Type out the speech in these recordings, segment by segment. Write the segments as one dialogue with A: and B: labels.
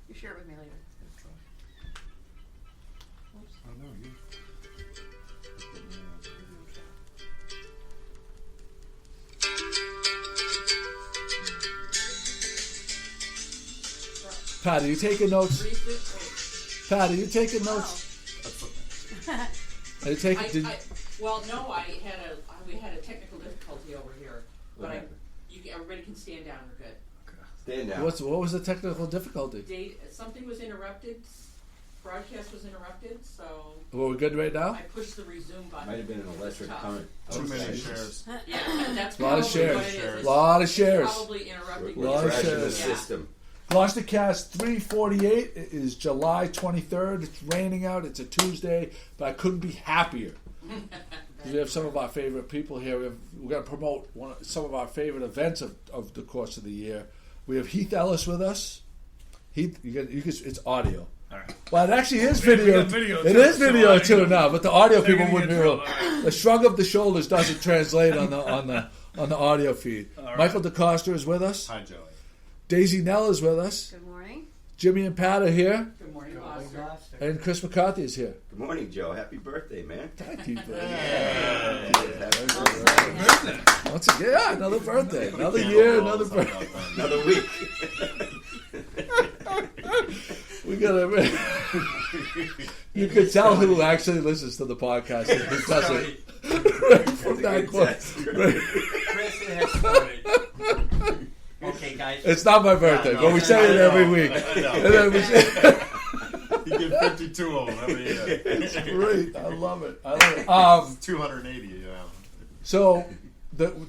A: You share it with me later. Oops.
B: Oh no, you.
C: Pat, are you taking notes? Pat, are you taking notes? Are you taking?
D: Well, no, we had a technical difficulty over here, but everybody can stand down. We're good.
E: Stand down.
C: What was the technical difficulty?
D: Something was interrupted. Broadcast was interrupted, so.
C: Well, we're good right now.
D: I pushed the resume button.
E: Might have been an electric current.
B: Too many shares.
D: Yeah, that's
C: A lot of
D: probably what
C: shares.
D: it is.
C: A lot of shares.
D: It's probably interrupting.
C: A lot of
E: Crashing the
C: shares.
E: system.
C: GloucesterCast 348 is July 23rd. It's raining out. It's a Tuesday, but I couldn't be happier. We have some of our favorite people here. We're going to promote some of our favorite events of the course of the year. We have Heath Ellis with us. Heath, it's audio.
F: All right.
C: Well, it actually is video. It
F: too,
C: is video
F: so
C: too now, but the audio people wouldn't hear.
F: Right.
C: The shrug of the shoulders doesn't translate on the audio feed.
F: Right.
C: Michael Dekoster is with us.
B: Hi, Joey.
C: Daisy Nell is with us.
A: Good morning.
C: Jimmy and Pat are here.
D: Good morning, Gloucester.
C: And Chris McCarthy is here.
E: Good morning, Joe. Happy birthday, man.
C: Thank you.
E: Happy
B: Birthday.
C: Once again, yeah, another birthday. Another year, another birthday.
E: Another week.
C: We gotta. You can tell who actually listens to the podcast and who doesn't. Right from that quote. Right.
G: Chris, it has started. Okay, guys.
C: It's not my birthday,
B: Yeah, no,
C: but we say it every week.
B: I know.
C: And then we say,
B: You get 52 of them every year.
C: it's great. I love it. I love it.
B: 280, yeah.
C: So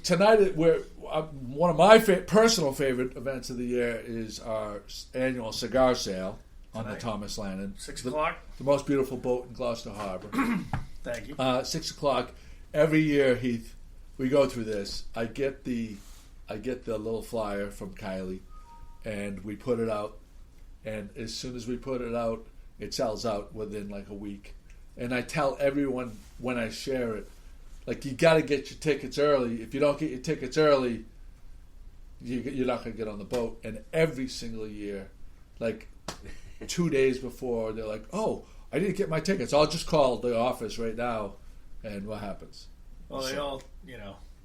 C: tonight, one of my personal favorite events of the year is our annual cigar sale on the Thomas Lannon.
F: 6 o'clock.
C: The most beautiful boat in Gloucester Harbor.
F: Thank you.
C: 6 o'clock every year, Heath. We go through this. I get the little flyer from Kylie, and we put it out. And as soon as we put it out, it sells out within like a week. And I tell everyone when I share it, like, you got to get your tickets early. If you don't get your tickets early, you're not going to get on the boat. And every single year, like 2 days before, they're like, "Oh, I didn't get my tickets. I'll just call the office right now." And what happens?
F: Well, they all,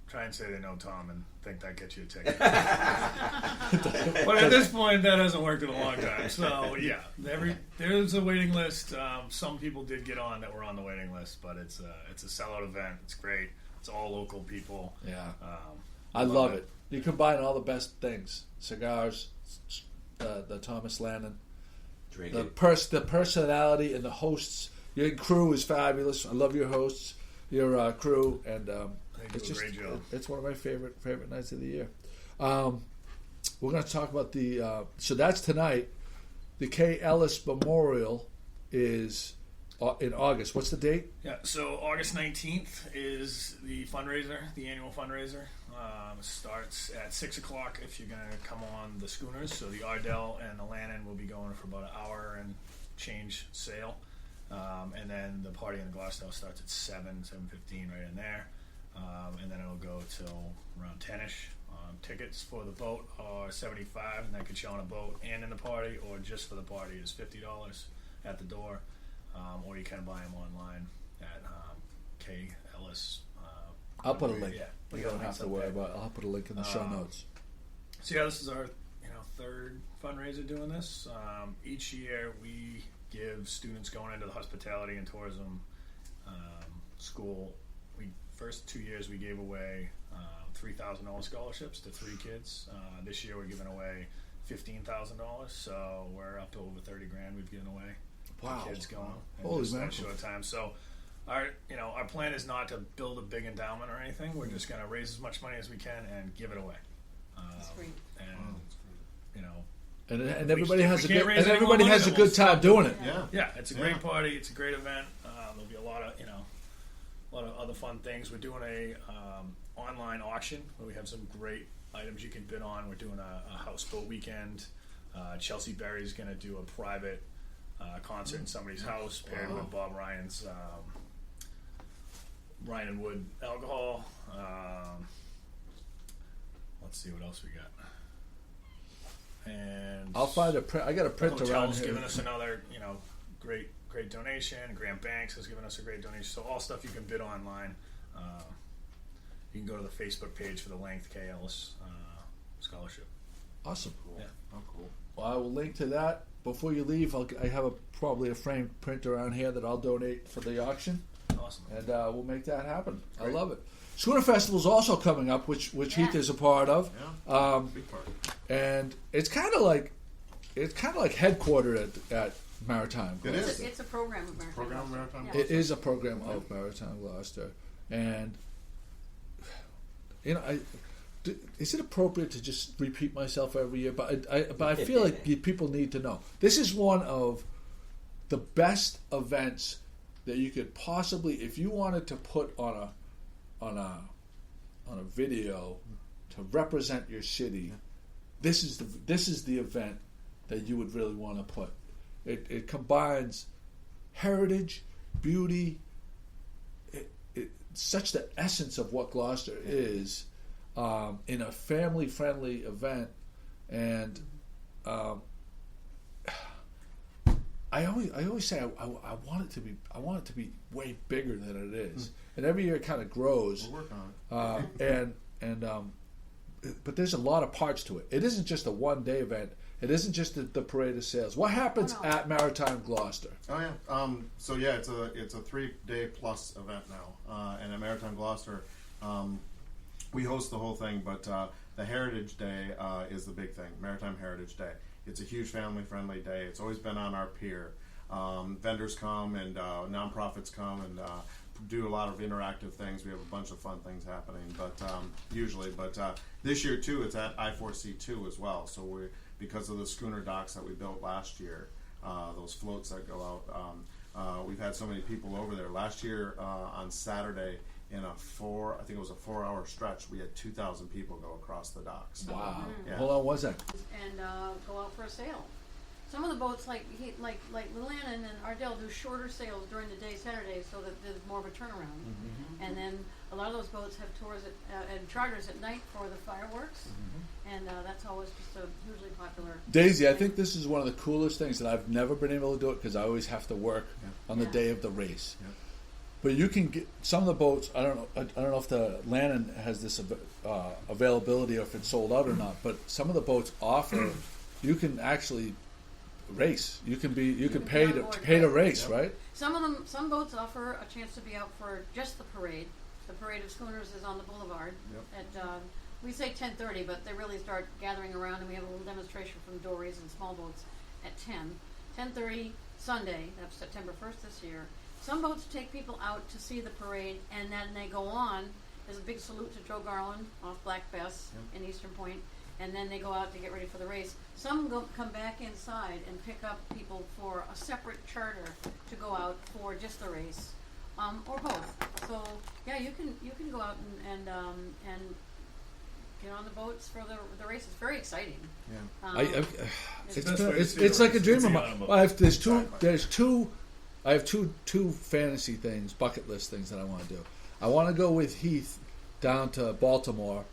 F: try and say they know Tom and think that gets you a ticket. But at this point, that hasn't worked in a long time. So, yeah, there's a waiting list. Some people did get on that were on the waiting list, but it's a sellout event. It's great. It's all local people.
C: Yeah. I love it. You combine all the best things: cigars, the Thomas Lannon, the personality, and the hosts. Your crew is fabulous. I love your hosts, your crew, and it's just great job. It's one of my favorite nights of the year. We're going to talk about so that's tonight. The K. Ellis Memorial is in August. What's the date?
F: Yeah, so August 19th is the fundraiser, the annual fundraiser. Starts at 6 o'clock if you're going to come on the schooners. So the Ardell and the Lannon will be going for about an hour and change sail. And then the party in the Gloucester starts at 7:15 right in there. And then it'll go till around 10ish. Tickets for the boat are $75, and that could show on a boat and in the party, or just for the party is $50 at the door. Or you can buy them online at K. Ellis.
C: I'll put a link.
F: Yeah,
C: you don't have to worry about it. I'll put a link in the show notes.
F: So yeah, this is our third fundraiser doing this. Each year we give students going into the hospitality and tourism school. First 2 years we gave away $3,000 scholarships to 3 kids. This year we're giving away $15,000, so we're up to over $30,000 we've given away.
C: Wow.
F: Kids going
C: Holy
F: in
C: man.
F: that short time. So our plan is not to build a big endowment or anything. We're just going to raise as much money as we can and give it away.
A: That's great.
F: And
C: And everybody has a
F: can't
C: good
F: raise any more money,
C: has a
F: then we'll
C: good time doing it.
F: yeah, it's a great party. It's a great event. There'll be a lot of other fun things. We're doing a online auction where we have some great items you can bid on. We're doing a houseboat weekend. Chelsea Berry's going to do a private concert in somebody's house paired with Bob Ryan's Ryan and Wood alcohol. Let's see what else we got. And
C: I'll find a print. I got a
F: The
C: print around
F: hotel's
C: here.
F: given us another, great donation. Grant Banks has given us a great donation. So all stuff you can bid online. You can go to the Facebook page for the Length K. Ellis Scholarship.
C: Awesome.
F: Yeah.
B: Oh, cool.
C: Well, I will link to that. Before you leave, I have probably a framed print around here that I'll donate for the auction,
F: Awesome.
C: and we'll make that happen. I love it. Schooner Festival is also coming up, which Heath is a part of,
B: Yeah. Big part.
C: and it's kind of like headquartered at Maritime
B: It
C: Gloucester.
B: is.
A: It's a program of Maritime.
B: Program of
A: Gloucester.
B: Maritime
A: Yeah.
C: It is a program of Maritime Gloucester, and is it appropriate to just repeat myself every year? But I feel like people need to know. This is one of the best events that you could possibly, if you wanted to put on a video to represent your city. This is the event that you would really want to put. It combines heritage, beauty, such the essence of what Gloucester is in a family-friendly event, and I always say I want it to be way bigger than it is, and every year it kind of grows.
B: We'll work on it.
C: But there's a lot of parts to it. It isn't just a one-day event. It isn't just the parade of sails. What happens at Maritime Gloucester?
B: Oh yeah. So yeah, it's a 3-day plus event now, and at Maritime Gloucester, we host the whole thing. But the Heritage Day is the big thing. Maritime Heritage Day. It's a huge family-friendly day. It's always been on our pier. Vendors come and nonprofits come and do a lot of interactive things. We have a bunch of fun things happening, but usually. But this year too, it's at I4C2 as well. So because of the schooner docks that we built last year, those floats that go out. We've had so many people over there. Last year on Saturday, in a 4-hour stretch, we had 2,000 people go across the docks.
C: Wow.
B: Yeah.
C: Hold on one second.
A: And go out for a sail. Some of the boats, like Luann and Ardell, do shorter sails during the day Saturdays, so that there's more of a turnaround. And then a lot of those boats have tours and charters at night for the fireworks, and that's always just a hugely popular.
C: Daisy, I think this is one of the coolest things that I've never been able to do it because I always have to work on the day of the race.
B: Yeah.
C: But you can get some of the boats. I don't know if the Lannon has this availability or if it's sold out or not. But some of the boats offer you can actually race. You can pay to race, right?
A: Some boats offer a chance to be out for just the parade. The parade of schooners is on the boulevard at we say 10:30, but they really start gathering around, and we have a little demonstration from dories and small boats at 10:30 Sunday. That's September 1st this year. Some boats take people out to see the parade, and then they go on. There's a big salute to Joe Garland off Black Bess in Eastern Point, and then they go out to get ready for the race. Some come back inside and pick up people for a separate charter to go out for just the race, or both. So yeah, you can go out and get on the boats for the race. It's very exciting.
B: Yeah.
C: It's like a dream of mine. I have two fantasy things, bucket list things that I want to do. I want to go with Heath down to Baltimore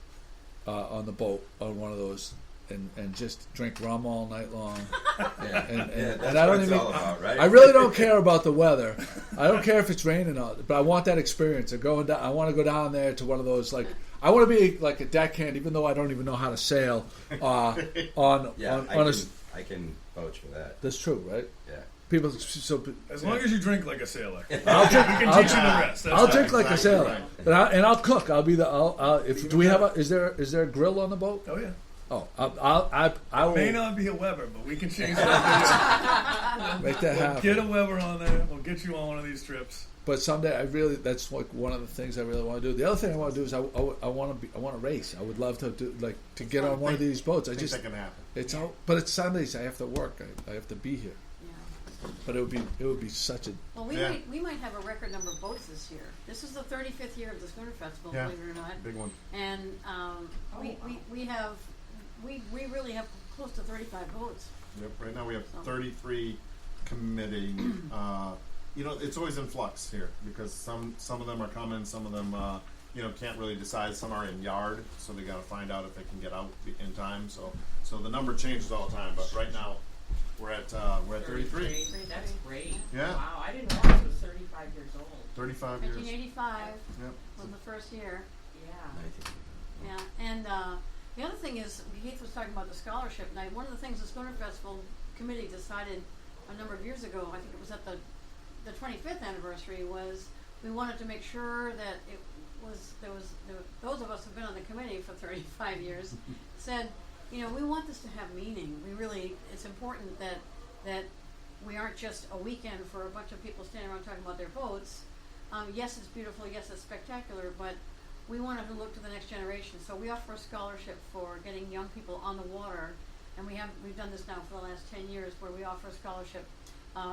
C: on the boat on one of those and just drink rum all night long. And I don't even.
E: All about, right?
C: I really don't care about the weather. I don't care if it's raining out, but I want that experience of going down. I want to go down there to one of those I want to be like a deckhand, even though I don't even know how to sail.
E: I can vouch for that.
C: That's true, right?
E: Yeah.
C: People,
F: As long as you drink like a sailor.
C: I'll drink.
F: We can teach you the rest. That's
C: I'll
F: all.
C: drink like a
B: Exactly
C: sailor,
B: right.
C: and I'll cook. I'll be the. If do we have a? Is there a grill on the boat?
F: Oh yeah.
C: Oh, I will
F: May not be a Weber, but we can change that.
C: make that happen.
F: Get a Weber on there. We'll get you on one of these trips.
C: But someday, that's like one of the things I really want to do. The other thing I want to do is I want to race. I would love to do to get on one of these boats.
B: I think that can happen.
C: But it's Sundays. I have to work. I have to be here.
A: Yeah.
C: But it would be such a.
A: Well, we might have a record number of boats this year. This is the 35th year of the Schooner Festival,
B: Yeah.
A: believe it or not.
B: Big one.
A: And we really have close to 35 boats.
B: Yep. Right now we have 33 committing. It's always in flux here because some of them are coming, some of them can't really decide. Some are in yard, so they got to find out if they can get out in time. So the number changes all the time. But right now, we're at 33.
D: That's great.
B: Yeah.
D: Wow, I didn't realize it was 35 years old.
B: 35 years.
A: 1985
B: Yep.
A: was the first year.
D: Yeah.
A: Yeah, and the other thing is, Heath was talking about the scholarship night. One of the things the Schooner Festival Committee decided a number of years ago, I think it was at the 25th anniversary, was we wanted to make sure that there was those of us who've been on the committee for 35 years said, we want this to have meaning. It's important that we aren't just a weekend for a bunch of people standing around talking about their boats. Yes, it's beautiful. Yes, it's spectacular, but we wanted to look to the next generation. So we offer a scholarship for getting young people on the water, and we've done this now for the last 10 years, where we offer a scholarship.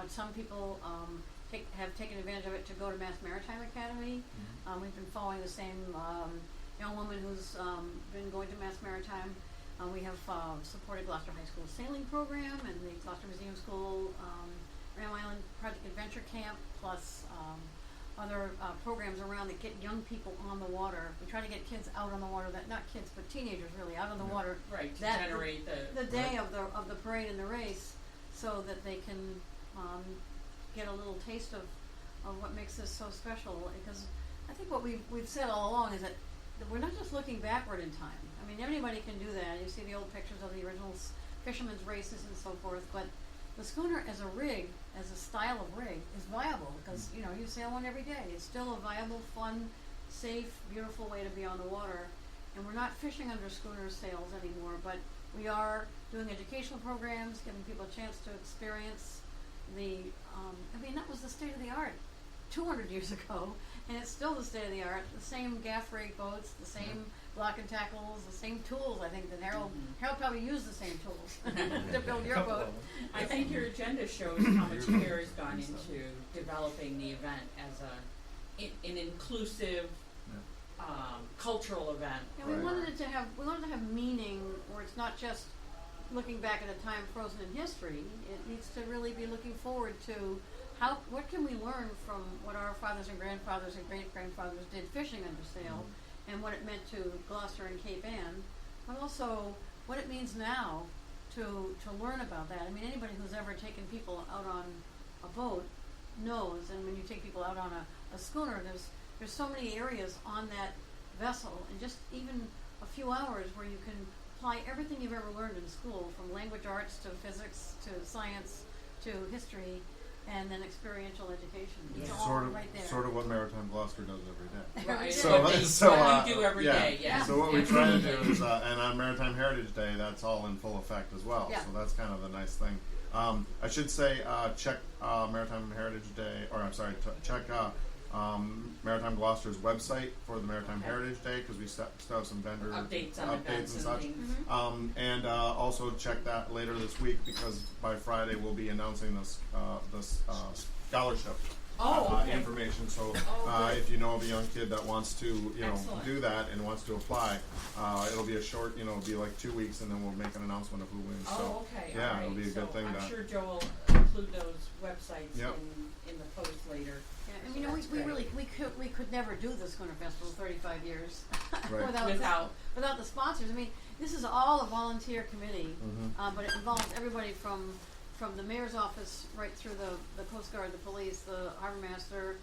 A: Some people have taken advantage of it to go to Mass Maritime Academy. We've been following the same young woman who's been going to Mass Maritime. We have supported Gloucester High School sailing program and the Gloucester Museum School Ram Island Project Adventure Camp, plus other programs around that get young people on the water. We try to get kids out on the water, not kids, but teenagers really, out on the water.
D: Right, to generate
A: the day of the parade and the race, so that they can get a little taste of what makes this so special. Because I think what we've said all along is that we're not just looking backward in time. I mean, anybody can do that. You see the old pictures of the original fishermen's races and so forth, but the schooner as a rig, as a style of rig, is viable because you sail one every day. It's still a viable, fun, safe, beautiful way to be on the water. And we're not fishing under schooner sails anymore, but we are doing educational programs, giving people a chance to experience that was the state of the art 200 years ago, and it's still the state of the art. The same gaff rig boats, the same block and tackles, the same tools. I think that Harold probably used the same tools to build your boat.
D: I think your agenda shows how much care has gone into developing the event as an inclusive, cultural event.
A: And we wanted it to have meaning, where it's not just looking back at a time frozen in history. It needs to really be looking forward to what can we learn from what our fathers and grandfathers and great-grandfathers did fishing under sail, and what it meant to Gloucester and Cape Ann, but also what it means now to learn about that. I mean, anybody who's ever taken people out on a boat knows, and when you take people out on a schooner, there's so many areas on that vessel, and just even a few hours where you can apply everything you've ever learned in school, from language arts to physics to science to history, and then experiential education. It's all right there.
B: Sort of what Maritime Gloucester does every day.
D: Right.
B: So
D: what you do every day. Yeah.
B: So what we try to do is, and on Maritime Heritage Day, that's all in full effect as well.
A: Yeah.
B: So that's kind of the nice thing. I should say, check Maritime Heritage Day, check Maritime Gloucester's website for the Maritime Heritage Day, because we still have some vendor
D: updates and
B: such.
D: things.
B: And also check that later this week, because by Friday we'll be announcing this scholarship information. So if you know of a young kid that wants to do that and wants to apply, it'll be a short, it'll be like 2 weeks, and then we'll make an announcement of who wins.
D: Oh, okay.
B: Yeah,
D: all right.
B: it'll be a good thing.
D: I'm sure Joe will include those websites in the post later.
A: Yeah, and we could never do the Schooner Festival 35 years
B: right.
A: without the sponsors. I mean, this is all a volunteer committee, but it involves everybody from the mayor's office right through the Coast Guard, the police, the harbor master,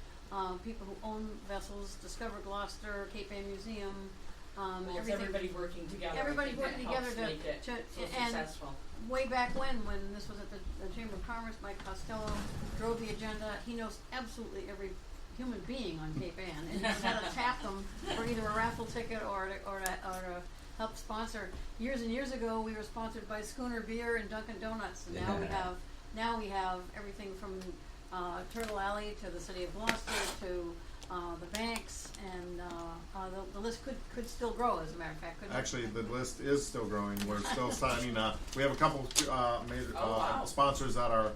A: people who own vessels, Discover Gloucester, Cape Ann Museum.
D: It's everybody working together.
A: Everybody working together
D: to make it so successful.
A: Way back when this was at the Chamber of Commerce, Mike Costello drove the agenda. He knows absolutely every human being on Cape Ann, and he's had to tap them for either a raffle ticket or to help sponsor. Years and years ago, we were sponsored by Schooner Beer and Dunkin' Donuts, and now we have everything from Turtle Alley to the City of Gloucester to the banks, and the list could still grow, as a matter of fact.
B: Actually, the list is still growing. We're still signing. We have a couple major sponsors that are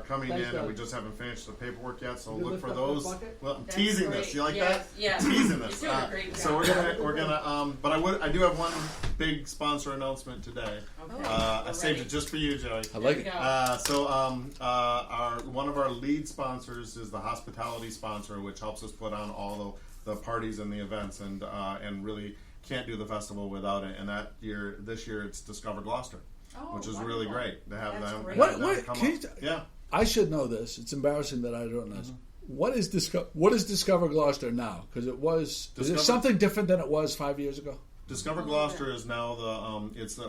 B: coming in, and we just haven't finished the paperwork yet. So look for those. Well, I'm teasing this. You like that?
D: Yeah.
B: Teasing this.
D: You're doing a great job.
B: So we're gonna. But I do have one big sponsor announcement today.
D: Okay.
B: I saved it just for you, Joey.
C: I like it.
B: One of our lead sponsors is the hospitality sponsor, which helps us put on all the the parties and the events, and really can't do the festival without it. And this year it's Discover Gloucester,
D: Oh,
B: which is
D: wonderful.
B: really great to have
D: That's
B: them.
D: great.
B: have them
C: What
B: come
C: can
B: up.
C: you
B: Yeah.
C: I should know this. It's embarrassing that I don't know this. What is Discover Gloucester now? Because is it
B: Discover-
C: something different than it was 5 years ago?
B: Discover Gloucester is now it's the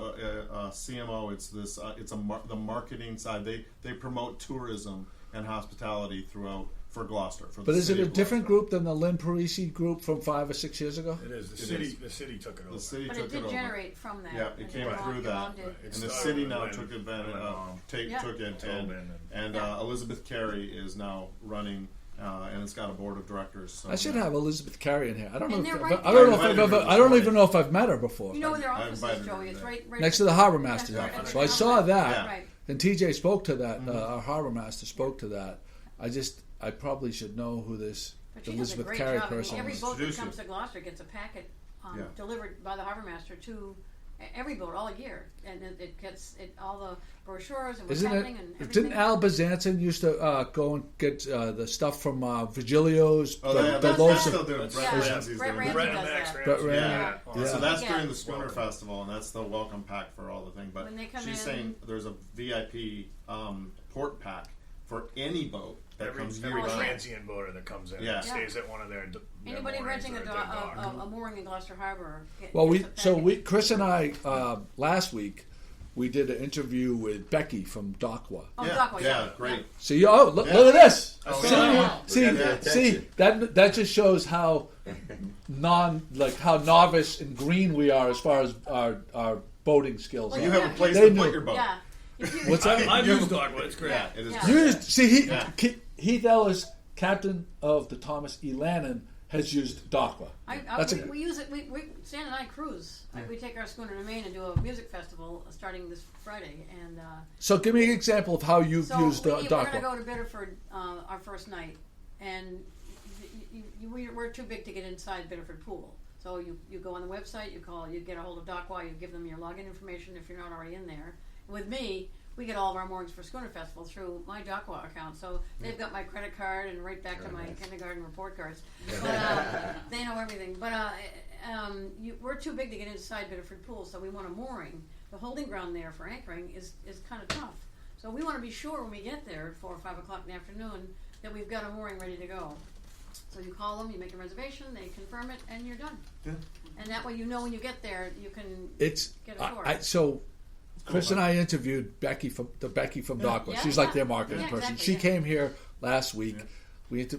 B: CMO. It's this. The marketing side. They promote tourism and hospitality throughout for Gloucester.
C: But is it
B: city
C: a
B: of
C: different
B: Gloucester.
C: group than the Lynn Parisi group from 5 or 6 years ago?
F: It is. The
B: It
F: city.
B: is.
F: The city took it over.
B: The city
A: But
B: took
A: it did
B: over.
A: generate from that.
B: Yeah, it
A: And
B: came
A: your mom-
B: through
A: your mom
B: that.
A: did.
F: It
B: And the
F: started
B: city
F: with
B: now
F: Lynn,
B: took advantage
F: and,
A: Yeah.
B: took it,
F: Tobin
B: and Elizabeth Carey is now running, and it's got a board of directors. So
C: I should have Elizabeth Carey in here. I don't know.
A: And
C: If,
A: they're right
C: I don't know if
B: there.
C: I've ever. I don't even know if I've met her before.
A: You know where their
B: I
A: office is,
B: invited her
A: Joey? It's
B: today.
A: right
C: Next to the harbor
A: That's
C: master's
A: right,
C: office.
A: at
C: So
A: the
C: I saw
A: harbor.
C: that,
B: Yeah.
A: Right.
C: and TJ spoke to that. Our harbor master spoke to that. I probably should know who this
A: But she does a
C: Elizabeth
A: great
C: Carey
A: job. I mean,
C: person
A: every
C: is.
A: boat that
B: Introduce
A: comes
B: you.
A: to Gloucester gets a packet
B: Yeah.
A: delivered by the harbor master to every boat all year, and it gets all the brochures and what's
C: Isn't
A: happening
C: it?
A: and everything.
C: Didn't Al Bazanson used to go and get the stuff from Virgilio's?
B: Oh,
C: the
B: that's
C: loaves
B: still
C: of-
B: doing it. Brett
A: Yeah.
B: Ramsey's
A: Brett
B: doing it.
A: Ramsey
F: Brett and
A: does
F: Max
A: that.
F: Ramsey.
C: Brett Ramsey.
B: Yeah.
C: Yeah.
B: So that's
A: Yeah.
B: during the Schooner Festival, and that's the welcome pack for all the thing. But
A: When they come
B: she's
A: in-
B: saying there's a VIP port pack for any boat that
F: Every
B: comes year
A: Oh, yeah.
B: round.
F: transient boater that comes in
B: Yeah.
F: and stays at one of their.
A: Anybody
F: moorings
A: renting
F: or
A: a,
F: at their dock.
A: a mooring in Gloucester Harbor.
C: Well,
A: gets a packet.
C: Chris and I last week we did an interview with Becky from Docwa.
A: Oh,
B: Yeah,
A: Dockway,
B: yeah, great.
C: See, look
B: Yeah.
C: at this.
B: Oh,
C: see,
B: yeah.
C: see,
B: We got their
C: see,
E: attention.
C: that just shows how how novice and green we are as far as our boating skills.
A: Well,
B: You
C: are.
B: have a place
C: They
B: to
C: knew.
B: put your boat.
A: Yeah. If you-
C: What's that?
F: I've used Dogwood. It's great.
B: Yeah, it is.
A: Yeah.
C: You used, see,
B: Yeah.
C: Heath Ellis, captain of the Thomas E. Lannon, has used Docwa. That's a-
A: we use it. Stan and I cruise. We take our schooner to Maine and do a music festival starting this Friday. And
C: So give me an example of how you've
A: so
C: used
A: we're going to
C: Docwa.
A: go to Biddeford our first night, and we're too big to get inside Biddeford Pool. So you go on the website, you get a hold of Dockway, you give them your login information if you're not already in there. With me, we get all of our moorings for Schooner Festival through my Dockway account. So they've got my credit card and right back to my kindergarten report cards. But they know everything. But we're too big to get inside Biddeford Pool, so we want a mooring. The holding ground there for anchoring is kind of tough. So we want to be sure when we get there at 4 or 5 o'clock in the afternoon that we've got a mooring ready to go. So you call them, you make a reservation, they confirm it, and you're done.
B: Yeah.
A: And that way you know when you get there, you can
C: It's
A: get ashore.
C: so. Chris and I interviewed Becky from Docwa.
A: Yeah,
C: She's like
A: yeah.
C: their marketing
A: Yeah,
C: person.
A: exactly,
C: She
A: yeah.
C: came here last week. We at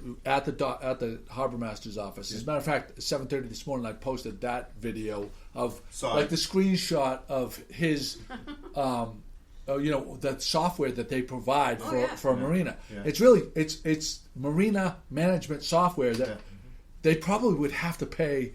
C: the harbor master's office. As a matter of fact, at 7:30 this morning, I posted that video of
B: Saw
C: like
B: it.
C: the screenshot of his, the software that they provide
A: Oh,
C: for
A: yeah.
C: for a marina.
B: Yeah.
C: It's really it's marina management software that
B: Yeah.
C: they probably would have to pay,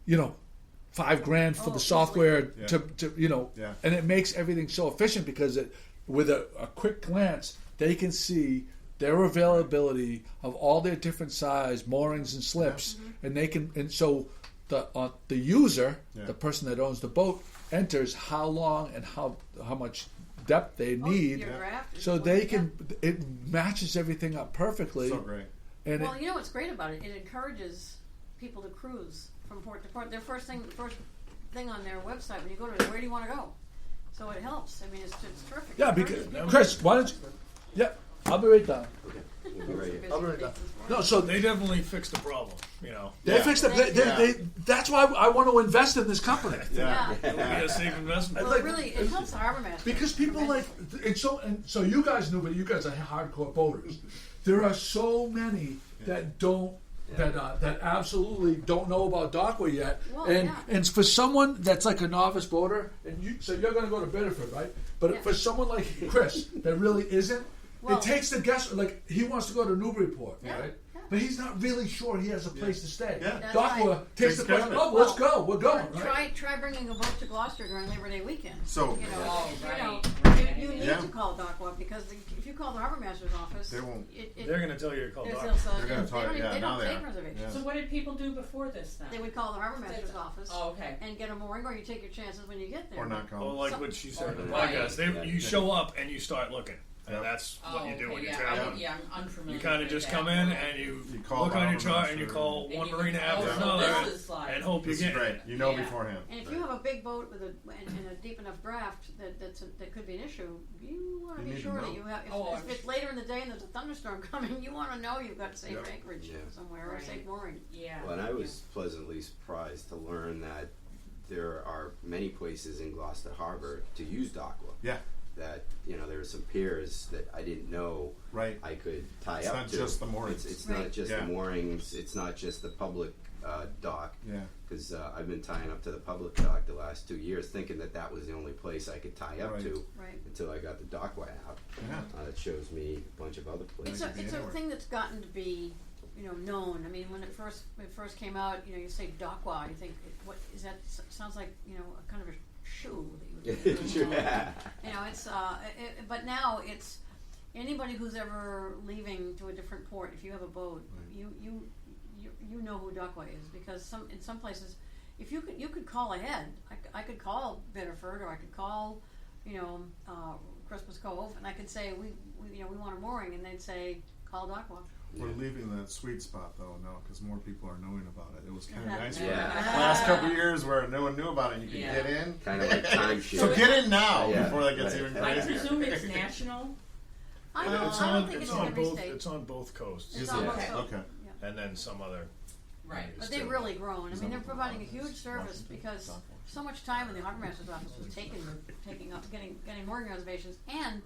C: $5,000 for
A: Oh,
C: the software
B: Yeah.
C: to
B: Yeah.
C: and it makes everything so efficient because with a quick glance they can see their availability of all their different size moorings and slips, and they can and so the user,
B: Yeah.
C: the person that owns the boat, enters how long and how much depth they need,
A: your draft is
C: so
A: what
C: they
A: you
C: can it matches everything up perfectly.
B: So great.
C: And
A: Well, you know what's great about it? It encourages people to cruise from port to port. Their first thing on their website when you go to it, where do you want to go? So it helps. I mean, it's terrific.
C: yeah,
A: It
C: because
A: encourages
C: Chris, why don't you? Yeah, I'll be right down.
E: We'll be right here.
C: I'll be right down. No, so
F: They definitely fixed the problem.
C: they fixed it.
B: Yeah.
C: That's why I want to invest in this company.
A: Yeah.
F: It would be a safe investment.
A: Well, it helps the harbor master.
C: Because people like and so you guys knew, but you guys are hardcore boaters. There are so many that don't that absolutely don't know about Dockway yet,
A: Well,
C: and
A: yeah.
C: and for someone that's like a novice boater, and you're going to go to Biddeford, right? But
A: Yeah.
C: for someone like Chris that really isn't,
A: Well-
C: it takes the guess. Like he wants to go to Newburyport,
A: Yeah,
C: right?
A: yeah.
C: But he's not really sure he has a place to stay.
B: Yeah.
A: That's
C: Dockway
A: right.
C: takes the
B: Takes care
C: question.
B: of it.
C: Oh, let's go. We're going.
A: But
C: Right?
A: try bringing a boat to Gloucester during Labor Day weekend.
B: So-
A: you know,
D: Oh,
A: you need
B: Yeah.
A: to call Dockway because if you call the harbor master's office,
B: They won't.
F: They're going to tell you to call
A: They're
F: Doc.
B: They're gonna talk- yeah,
A: they
B: now
A: don't
B: they
A: take
B: are.
A: reservations.
B: Yeah.
D: So what did people do before this then?
A: They would call the harbor master's office
D: Oh, okay.
A: and get a mooring, or you take your chances when you get there.
B: Or not
F: Well,
B: call.
F: like what she said in the
D: Right.
F: podcast, you show up and you start looking. and that's what you do when you
D: yeah,
F: travel.
D: I'm unfamiliar.
F: You kind of
D: with
F: just
D: that.
F: come in and you
B: call
F: look
B: the
F: on your
B: harbor
F: chart and you
B: master.
F: call
D: And
F: one
D: you
F: marina
D: can-
F: after
D: oh,
F: another,
D: this is like-
F: and hope you
B: This is
F: get
B: great. You know
D: Yeah.
B: beforehand.
A: And if you have a big boat with and a deep enough draft that could be an issue, you want to
B: You
A: be
B: need
A: sure
B: to
A: that
B: know.
A: you have.
D: Oh,
A: If it's later in the day and there's a thunderstorm coming, you want to know you've got safe
B: Yep.
A: anchorage
E: Yeah.
A: somewhere or
D: Right.
A: safe mooring.
D: Yeah.
E: Well, and I was pleasantly surprised to learn that there are many places in Gloucester Harbor to use Dockwell.
B: Yeah.
E: That, you know, there are some piers that I didn't know
B: Right.
E: I could tie
B: It's
E: up
B: not
E: to.
B: just the moorings.
E: It's
A: Right.
E: not just
B: Yeah.
E: the moorings. It's not just the public dock.
B: Yeah.
E: Because I've been tying up to the public dock the last 2 years, thinking that was the only place I could tie up
B: Right.
E: to
A: Right.
E: until I got the Dockwell app.
B: Yeah.
E: That shows me a bunch of other places.
A: It's a
B: anywhere.
A: thing that's gotten to be, known. I mean, when it first came out, you say Dakwa, you think, what is that? Sounds like a kind of a shoe that you would put in.
E: Yeah.
A: It's but now it's anybody who's ever leaving to a different port. If you have a boat,
B: Right.
A: you know who Dakwa is, because in some places, if you could call ahead. I could call Biddeford, or I could call Christmas Cove, and I could say we want a mooring, and they'd say call Dakwa.
B: We're leaving that sweet spot though now because more people are knowing about it. It was kind of
A: Yeah.
B: nice
E: Yeah.
B: for the last couple of years where no one knew about it and you could
D: Yeah.
B: get in.
E: Kind of like timeshare.
B: So get in now
E: Yeah.
B: before that gets
E: Right.
B: even
D: I
B: crazier.
D: presume it's national.
A: I
F: It's
A: don't
F: on
A: think it's
F: on
A: in every
F: both
A: state.
F: it's on both coasts,
A: It's
B: Is
A: on
B: it?
A: both
D: Okay.
A: coasts.
B: Okay.
A: Yeah.
F: and then some other.
D: Right.
A: But
F: areas
A: they've
F: too.
A: really grown. I mean, they're
B: Is that
A: providing a
B: what
A: huge service
B: Washington?
A: because
B: Dock.
A: so much time in the harbor master's office was taking up getting mooring reservations, and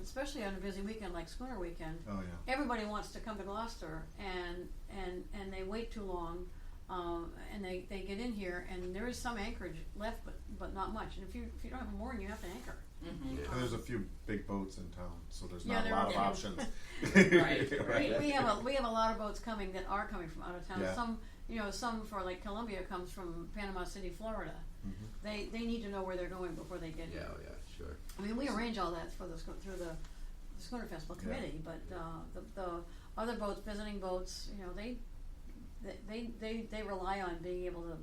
A: especially on a busy weekend like Schooner Weekend,
B: Oh yeah.
A: everybody wants to come to Gloucester, and they wait too long, and they get in here, and there is some anchorage left, but not much. And if you don't have a mooring, you have to anchor.
D: Mm-hmm.
E: Yeah.
B: And there's a few big boats in town, so there's
A: Yeah,
B: not a
A: there
B: lot of
A: are.
B: options.
D: Right.
A: We have a lot of boats coming that are coming from out of town.
B: Yeah.
A: Some for like Columbia comes from Panama City, Florida.
B: Mhm.
A: They need to know where they're going before they get
E: Yeah,
A: here.
E: oh, yeah, sure.
A: I mean, we arrange all that through the Schooner Festival
B: Yeah.
A: committee, but the other boats, visiting boats, they rely on being able to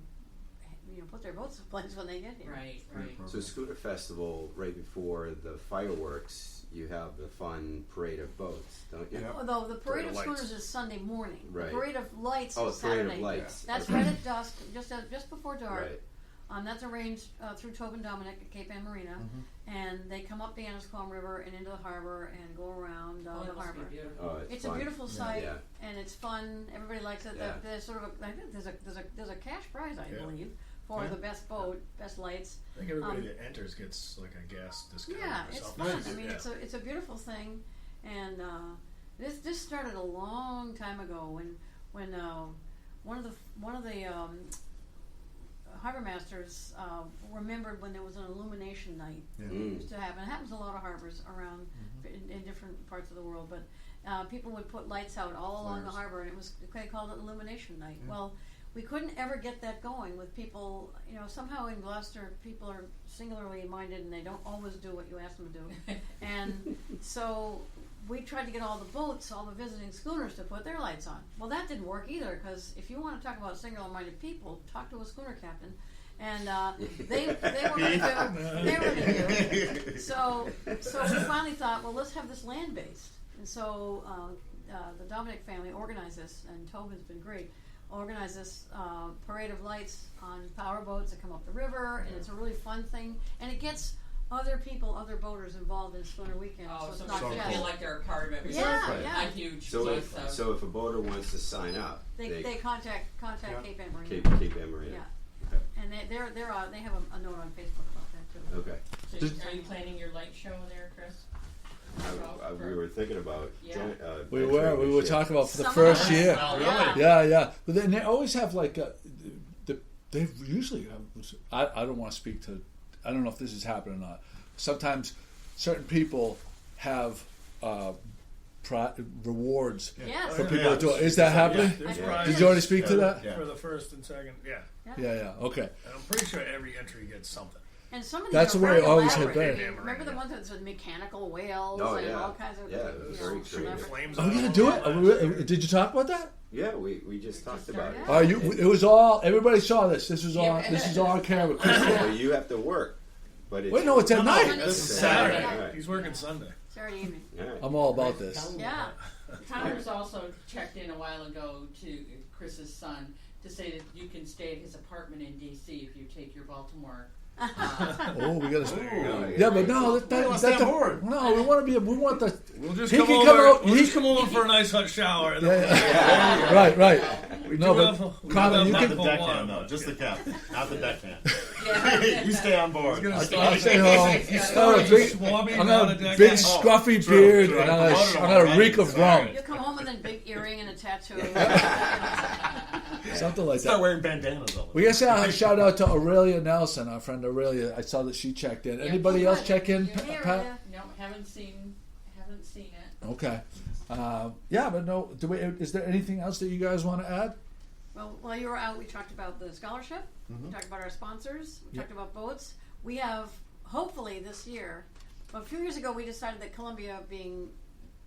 A: put their boats in place when they get here.
D: Right.
B: Great
D: Right.
B: program.
E: So Scooter Festival, right before the fireworks, you have the fun parade of boats, don't you?
B: Yeah.
A: Although the parade of
F: Lights.
A: schooners is Sunday morning,
E: Right.
A: the parade of lights
E: Oh,
A: is
E: parade
A: Saturday.
E: of lights.
A: That's
E: Okay.
A: right at dusk, just before dark.
E: Right.
A: That's arranged through Tobin Dominic at Cape Ann Marina, and they come up the Annisquam River and into the harbor and go around
D: Oh,
A: the
D: it must be
A: harbor.
D: beautiful.
E: Oh,
A: It's
E: fun.
A: a beautiful sight,
E: Yeah.
A: and it's fun. Everybody likes it.
E: Yeah.
A: There's sort of I think there's a cash prize, I
F: Yeah.
A: believe, for
B: Yeah.
A: the best boat, best lights.
F: I think everybody that enters gets like a gas discount.
A: Yeah,
F: or
A: it's
F: something.
A: fun.
B: Nice.
A: I mean,
F: Yeah.
A: it's a beautiful thing, and this started a long time ago when one of the harbor masters remembered when there was an illumination night.
B: Yeah.
A: It
E: Mm.
A: used to happen. It happens in a lot of harbors around in different parts of the world, but people would put lights out all along the
B: Flares.
A: harbor, and they called it illumination night.
B: Yeah.
A: Well, we couldn't ever get that going with people. Somehow in Gloucester, people are singularly minded, and they don't always do what you ask them to do. And so we tried to get all the boats, all the visiting schooners, to put their lights on. Well, that didn't work either, because if you want to talk about singular-minded people, talk to a schooner captain. And they were going to do. So we finally thought, well, let's have this land-based. And so the Dominic family organized this, and Tobin's been great. Organized this parade of lights on power boats that come up the river, and it's a really fun thing. And it gets other people, other boaters involved in Schooner Weekend.
D: Oh,
A: so it's
D: so
A: not
D: people
A: just
D: feel like they're a part of it.
A: Yeah,
D: It's
A: yeah.
D: a huge
E: So
D: piece of.
E: so if a boater wants to sign up,
A: they contact
B: Yeah.
A: Cape Ann Marina.
E: Cape Ann Marina.
A: Yeah, and they have a note on Facebook about that too.
E: Okay.
D: So are you planning your light show there, Chris?
E: We were thinking about
D: Yeah.
C: We
E: entering
C: were
E: this year.
C: talking about for the
A: Some
C: first
A: of us.
C: year.
D: Oh,
A: really?
C: Yeah. But then they always have like they usually I don't want to speak to. I don't know if this has happened or not. Sometimes certain people have rewards
A: Yes.
C: for
B: Yeah.
C: people to do it. Is that happening?
F: There's
A: Yeah.
F: prizes
C: Did you already speak to that?
B: Yeah.
F: for the first and second? Yeah,
C: Yeah. Okay.
F: and I'm pretty sure every entry gets something.
A: And some of these
C: That's
A: are
C: the way
A: very
C: it always had
A: elaborate.
C: been.
A: I mean, remember the ones that said mechanical whales
E: Oh,
A: and
E: yeah.
A: all kinds of
E: Yeah, it was very creative.
A: clever-
F: Flames.
C: Oh,
F: on
C: yeah,
F: them.
C: do it. Oh, really? Did you talk about that?
E: Yeah, we just talked about it.
A: started.
C: It was all. Everybody saw this. This was all.
D: Yeah.
C: This is all on camera.
E: So you have to work. But it's
C: Wait, no, it's at night.
F: This is
E: Saturday.
F: Saturday.
E: Right.
F: He's working Sunday.
A: Saturday evening.
E: All right.
C: I'm all about this.
A: Yeah.
D: Connors also checked in a while ago to Chris's son to say that you can stay at his apartment in D.C. if you take your Baltimore.
C: Oh, we got to.
E: Ooh.
C: Yeah, but no,
B: Let's stay on board.
C: no, we want to be. We want the.
F: We'll just
C: He
F: come
C: can
F: over.
C: come out-
F: We'll
C: he-
F: just come over for a nice hot shower. And then
C: Yeah, right, right.
F: we
C: No,
F: do
C: but
F: have- we
C: Connor,
F: have
C: you
B: Not
C: can.
B: the
F: cold
B: deckhand,
F: water.
B: though. Just the captain, not the deckhand.
D: Yeah.
B: You stay on board.
F: He's gonna
C: I'll
F: stay
C: stay home.
F: He's
C: I got a
F: he's
C: big,
F: swabbing
C: I
F: down
C: got
F: a
C: a
F: deck.
C: big
F: Oh,
C: scruffy
B: true,
C: beard,
B: true.
C: and
B: I
C: I
B: promoted him
C: got a
B: already.
C: reek of rum,
A: You come home with a big earring and a tattoo.
C: something like
G: Start
C: that.
G: wearing bandanas all the
C: We got to shout out to Aurelia Nelson, our friend Aurelia. I saw that she checked in. Anybody else check in?
A: Hey,
C: Pat?
A: Aurelia.
D: No, haven't seen it.
C: Okay. Yeah, but no. Is there anything else that you guys want to add?
A: Well, while you were out, we talked about the scholarship. We talked about our sponsors. We talked about boats. We have, hopefully this year, well, a few years ago we decided that Columbia being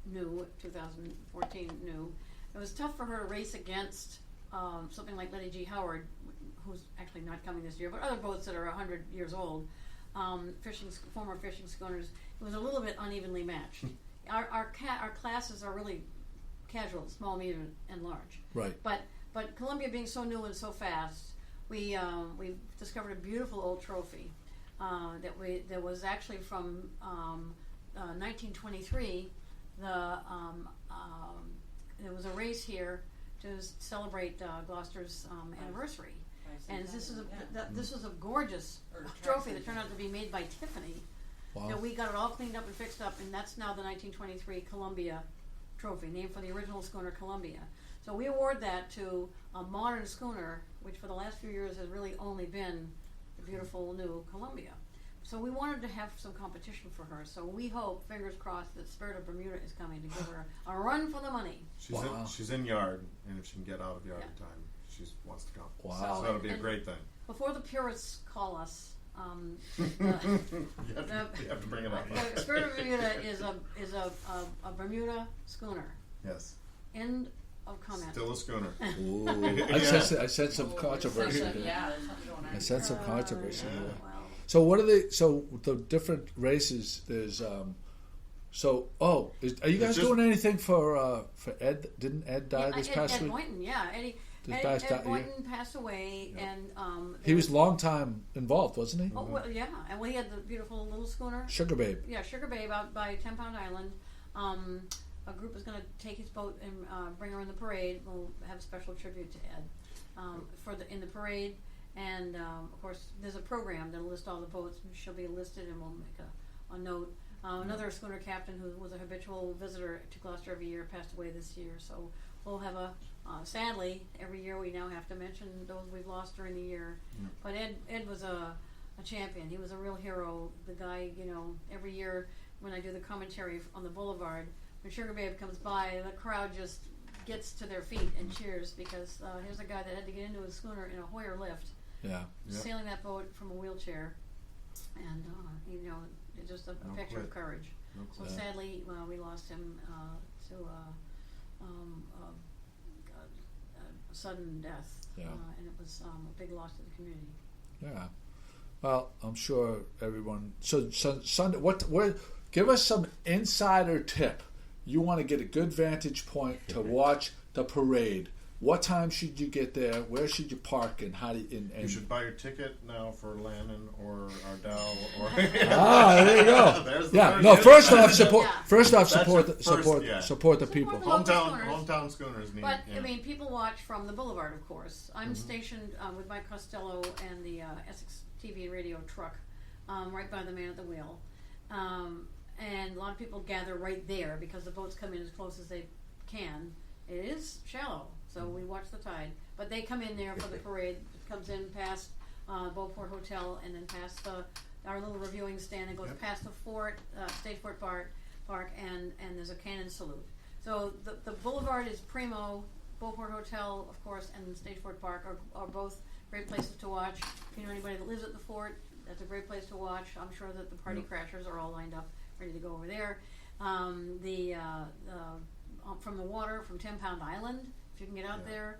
A: new, 2014 new, it was tough for her to race against something like Letty G. Howard, who's actually not coming this year, but other boats that are 100 years old, former fishing schooners. It was a little bit unevenly matched. Our classes are really casual, small, medium, and large.
C: Right.
A: But Columbia being so new and so fast, we discovered a beautiful old trophy that was actually from 1923. There was a race here to celebrate Gloucester's anniversary, and this was a gorgeous trophy that turned out to be made by Tiffany.
C: Wow.
A: So we got it all cleaned up and fixed up, and that's now the 1923 Columbia trophy, named for the original schooner Columbia. So we award that to a modern schooner, which for the last few years has really only been the beautiful new Columbia. So we wanted to have some competition for her. So we hope, fingers crossed, that Spirit of Bermuda is coming to give her a run for the money.
B: She's in yard, and if she can get out of yard
A: Yeah.
B: in time, she wants to come.
C: Wow.
B: So that'll be a
A: And-
B: great thing.
A: Before the purists call us,
B: You have to bring it up.
A: the Spirit of Bermuda is a Bermuda schooner.
B: Yes.
A: End of comment.
B: Still a schooner.
C: Ooh.
B: Yeah.
C: I sense some controversy.
D: Yeah,
C: there.
D: there's something going on.
C: I sense some controversy.
B: Yeah.
C: there.
A: Well,
C: So what are they? So the different races. There's. Are you guys
B: just-
C: doing anything for Ed? Didn't Ed die this past
A: Ed
C: week?
A: Boynton, yeah. Eddie
C: This past
A: Boynton passed away, and
C: He was long time involved, wasn't he?
A: Oh well, yeah, and we had the beautiful little schooner.
C: Sugar Babe.
A: Yeah, Sugar Babe out by 10 Pound Island. A group is going to take his boat and bring her in the parade. We'll have a special tribute to Ed in the parade, and of course there's a program that'll list all the boats. She'll be listed, and we'll make a note. Another schooner captain who was a habitual visitor to Gloucester every year passed away this year, so we'll have sadly, every year we now have to mention those we've lost during the year. But Ed was a champion. He was a real hero. The guy, every year when I do the commentary on the boulevard, when Sugar Babe comes by, the crowd just gets to their feet and cheers, because here's a guy that had to get into his schooner in a Hoyer lift,
C: Yeah.
A: sailing that boat from a wheelchair, and it's just a
B: No
A: picture of
B: quit.
A: courage.
B: No
A: So
B: quit.
A: sadly, we lost him to a sudden death,
C: Yeah.
A: and it was a big loss to the community.
C: Yeah. Well, I'm sure everyone. So Sunday. Where? Give us some insider tip. You want to get a good vantage point to watch the parade. What time should you get there? Where should you park? And how do you?
B: You should buy your ticket now for Lannon or Ardell or.
C: There you go.
B: There's the
C: Yeah.
B: first
C: No.
B: hit.
C: First off, support.
A: Yeah.
C: First off,
B: That's
C: support.
B: your
C: The,
B: first-
C: support.
B: yeah.
C: Support the people.
A: Support the local
B: Hometown schooners need.
A: But
B: yeah.
A: I mean, people watch from the boulevard, of course. I'm stationed with Mike Costello and the Essex TV and radio truck right by the man at the wheel, and a lot of people gather right there because the boats come in as close as they can. It is shallow, so we watch the tide. But they come in there for the parade. It comes in past Beauport Hotel and then past our little reviewing stand and goes past the fort, State Fort Park, and there's a cannon salute. So the boulevard is primo. Beauport Hotel, of course, and State Fort Park are both great places to watch. If you know anybody that lives at the fort, that's a great place to watch. I'm sure that the party crashers are all lined up, ready to go over there. From the water, from 10 Pound Island, if you can get out there,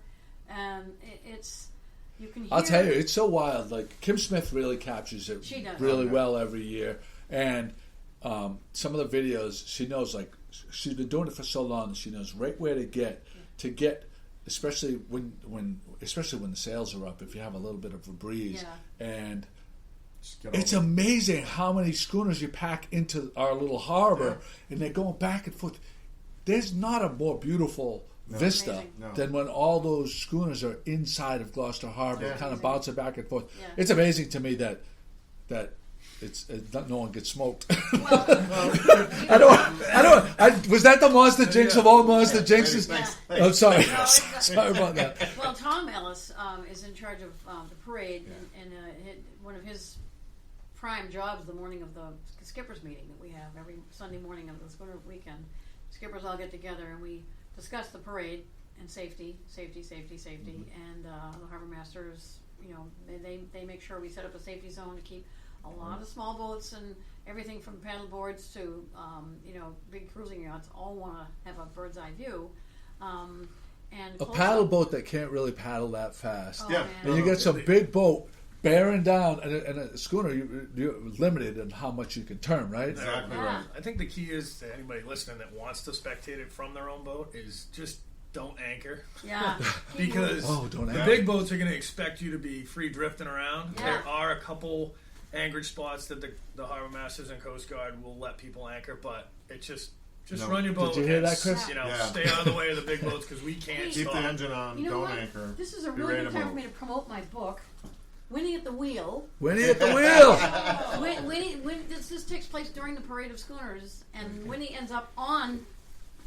A: it's You can hear.
C: I'll tell you, it's so wild. Like Kim Smith really captures it
A: She does.
C: really well every year, and some of the videos she knows. Like she's been doing it for so long, she knows right where to get, especially when the sales are up. If you have a little bit of a breeze, and it's amazing how many schooners you pack into our little harbor, and they're going back and forth. There's not a more beautiful vista than when all those schooners are inside of Gloucester Harbor, kind of bouncing back and forth. Yeah. It's amazing to me that it's no one gets smoked.
A: Well,
C: was that the monster jinx of all monster jinxes?
B: Thanks.
C: I'm sorry.
A: No,
C: Sorry about that.
A: Well, Tom Ellis is in charge of the parade, and one of his prime jobs the morning of the skippers meeting that we have every Sunday morning of the schooner weekend. Skippers all get together and we discuss the parade and safety, and the harbor masters, they make sure we set up a safety zone to keep a lot of small boats and everything from paddle boards to big cruising yachts all want to have a bird's eye view. And
C: a paddle boat that can't really paddle that fast.
A: Oh,
C: And you get some big boat bearing down, and a schooner, you're limited in how much you can turn, right?
B: Exactly
A: Yeah.
B: right.
F: I think the key is to anybody listening that wants to spectate it from their own boat is just don't anchor.
A: Yeah.
F: Because
C: don't
F: the
C: anchor.
F: big boats are going to expect you to be free drifting around.
A: Yeah.
F: There are a couple anchorage spots that the harbor masters and Coast Guard will let people anchor, but it's just run your boat.
C: Did you hear
F: and,
C: that, Chris?
F: Stay out of the way of the big boats because we can't
B: Keep
F: stop.
B: the engine on.
A: You know
B: don't
A: what?
B: anchor.
A: This is a
B: Be
A: really
B: ready
A: good
B: to
A: time for
B: move.
A: me to promote my book, Winnie at the Wheel.
C: Winnie at the wheel.
A: This takes place during the parade of schooners, and Winnie ends up on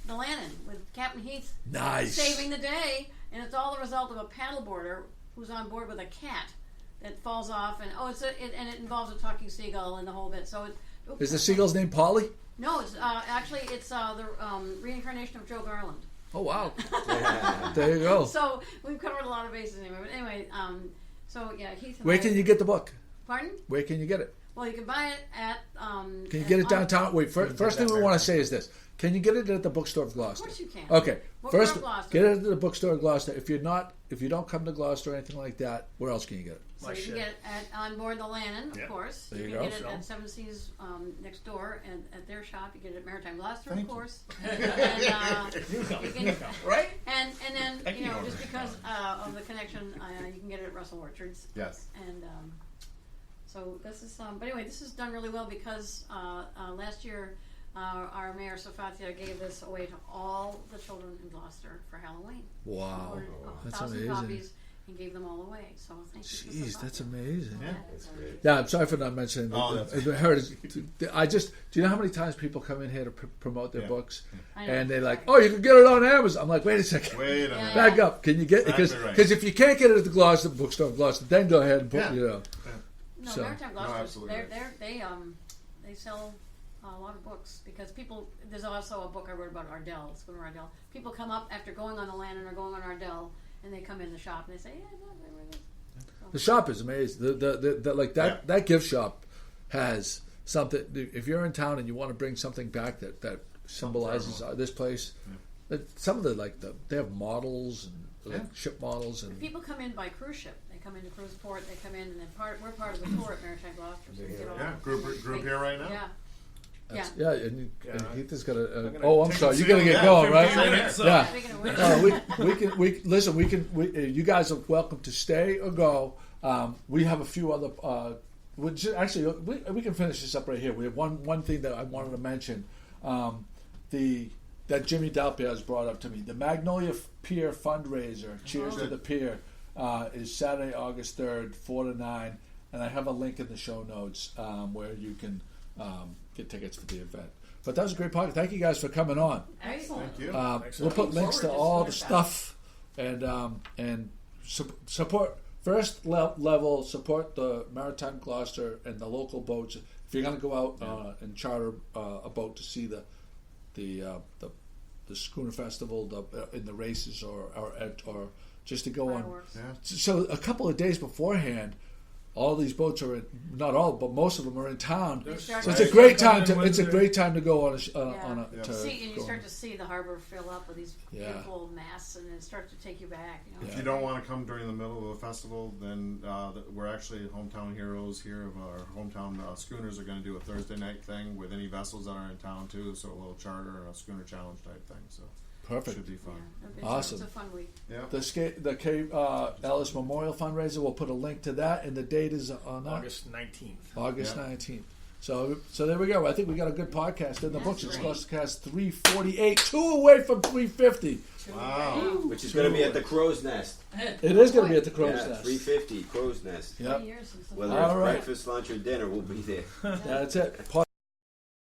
A: the Lannon with Captain Heath
C: Nice.
A: saving the day, and it's all the result of a paddleboarder who's on board with a cat that falls off, and it involves a talking seagull and the whole bit. So
C: Is the seagull's name Polly?
A: No, it's the reincarnation of Joe Garland.
C: Oh wow. There you go.
A: So we've covered a lot of bases anyway. But anyway, Heath.
C: Where can you get the book?
A: Pardon?
C: Where can you get it?
A: Well, you can buy it at.
C: Can you get it downtown? Wait, first thing we want to say is this: can you get it at the bookstore of Gloucester?
A: Of course you can.
C: Okay,
A: Bookstore
C: first
A: of Gloucester.
C: get it at the bookstore of Gloucester. If you don't come to Gloucester or anything like that, where else can you get it?
A: So you can get it on board the Lannon, of course.
C: There you
A: can
C: go.
A: get it at Seven Seas next door, and at their shop. You get it at Maritime Gloucester,
B: Thank
A: of
B: you.
A: course.
F: Right?
A: And then
F: Thank you.
A: just because of the connection, you can get it at Russell Orchards.
B: Yes.
A: And so this is, but anyway, this is done really well because last year our mayor Safatia gave this away to all the children in Gloucester for Halloween.
C: Wow,
A: Ordered
C: that's
A: 1,000
C: amazing.
A: copies and gave them all away. So thank you. to
C: Jeez, that's
A: Safatia.
C: amazing.
B: Yeah.
E: That's great.
C: Yeah, I'm sorry for not mentioning
B: Oh,
C: the heritage. Do you know how many times people come in here to promote their books,
A: I know.
C: and they're like, "Oh, you can get it on Amazon." I'm like, "Wait a second,
B: Wait a
A: Yeah.
B: minute.
C: back up. Can you get because
B: Exactly right.
C: if you can't get it at the Gloucester bookstore of Gloucester, then go ahead and put
A: No,
C: So-
A: Maritime
B: No,
A: Gloucester,
B: absolutely
A: they sell a lot of books because people. There's also a book I wrote about Ardell, Schooner Ardell. People come up after going on the Lannon or going on Ardell, and they come in the shop and they say, "Yeah, no, where is it?"
C: The shop is amazing. The like that gift shop has something. If you're in town and you want to bring something back that symbolizes this place, some of they have models and ship models and
A: People come in by cruise ship. They come into cruise port. They come in, and then we're part of the tour at Maritime Gloucester. So we get all
B: Yeah, group here right now.
A: Yeah.
C: and Heath is gonna.
F: gonna
C: Oh, I'm
F: take
C: sorry.
F: a
C: You're gonna
F: seat.
C: get going, right?
F: 15 minutes, so-
C: Yeah.
A: Speaking of which,
C: We listen. You guys are welcome to stay or go. We have a few other. We can finish this up right here. We have one thing that I wanted to mention. That Jimmy Dalpiaz brought up to me. The Magnolia Pier fundraiser. Cheers to the Pier. Is Saturday, August 3rd, 4 to 9, and I have a link in the show notes where you can get tickets for the event. But that was a great podcast. Thank you guys for coming on.
A: excellent.
B: Thank you.
C: We'll put links to all the stuff and support level support the Maritime Gloucester and the local boats. If you're going to go out and charter a boat to see the schooner festival in the races or just to go on.
A: Fireworks.
B: Yeah.
C: So a couple of days beforehand, all these boats are in, not all, but most of them are in town.
A: You start
C: So
A: to
C: it's a great
F: Right.
C: time to
F: Wednesday.
C: go on a
B: Yeah.
C: to
A: see, and you
C: go
A: start
C: on.
A: to see the harbor fill up with these
C: Yeah.
A: beautiful masts, and it starts to take you back. You know?
C: Yeah.
B: If you don't want to come during the middle of the festival, then we're actually hometown heroes here of our hometown schooners are going to do a Thursday night thing with any vessels that are in town too. So a little charter and a schooner challenge type thing. So
C: Perfect.
B: should be fun.
A: Yeah,
C: Awesome.
A: It's a fun week.
B: Yeah.
C: The Ellis Memorial Fundraiser, we'll put a link to that, and the date is on that.
F: August 19th.
C: August
B: Yeah.
C: 19th. So there we go. I think we got a good podcast in the
A: That's
C: books. It's
A: great.
C: GloucesterCast 348, 2 away from 350.
B: Wow.
E: Which is going to be at the Crow's Nest.
C: It is going to be at the Crow's
E: Yeah,
C: Nest.
E: 350 Crow's Nest.
C: Yep.
A: 3 years since the
E: Whether
C: All
E: it's
C: right.
E: breakfast, lunch, or dinner, we'll be there.
C: That's it.